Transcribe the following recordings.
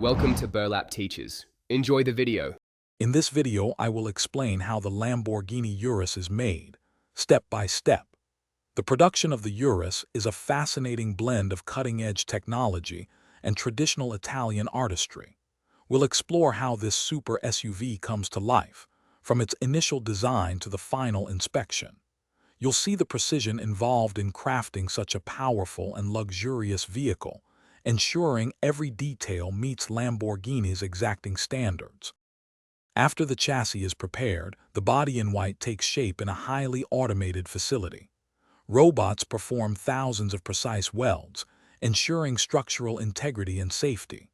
Welcome to Burlap Teachers. Enjoy the video. In this video, I will explain how the Lamborghini Urus is made, step by step. The production of the Urus is a fascinating blend of cutting-edge technology and traditional Italian artistry. We'll explore how this super SUV comes to life, from its initial design to the final inspection. You'll see the precision involved in crafting such a powerful and luxurious vehicle, ensuring every detail meets Lamborghini's exacting standards. After the chassis is prepared, the body-in-white takes shape in a highly automated facility. Robots perform thousands of precise welds, ensuring structural integrity and safety.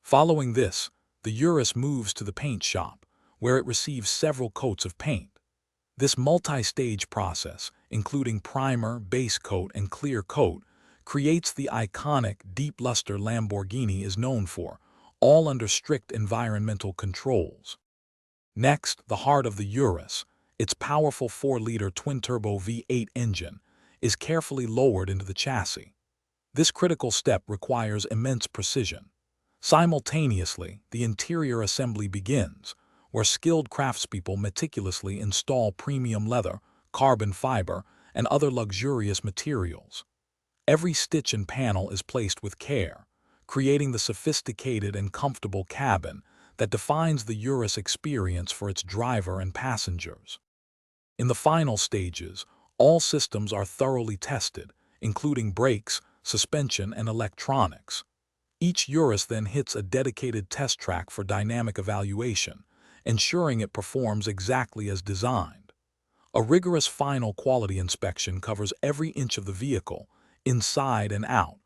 Following this, the Urus moves to the paint shop, where it receives several coats of paint. This multi-stage process, including primer, base coat, and clear coat, creates the iconic deep luster Lamborghini is known for, all under strict environmental controls. Next, the heart of the Urus, its powerful 4-liter twin-turbo V8 engine, is carefully lowered into the chassis. This critical step requires immense precision. Simultaneously, the interior assembly begins, where skilled craftspeople meticulously install premium leather, carbon fiber, and other luxurious materials. Every stitch and panel is placed with care, creating the sophisticated and comfortable cabin that defines the Urus experience for its driver and passengers. In the final stages, all systems are thoroughly tested, including brakes, suspension, and electronics. Each Urus then hits a dedicated test track for dynamic evaluation, ensuring it performs exactly as designed. A rigorous final quality inspection covers every inch of the vehicle, inside and out,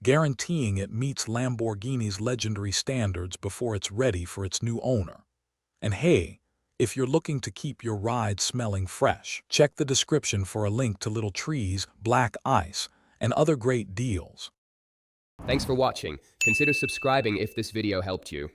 guaranteeing it meets Lamborghini's legendary standards before it's ready for its new owner. And hey, if you're looking to keep your ride smelling fresh, check the description for a link to little trees, black ice, and other great deals. Thanks for watching. Consider subscribing if this video helped you.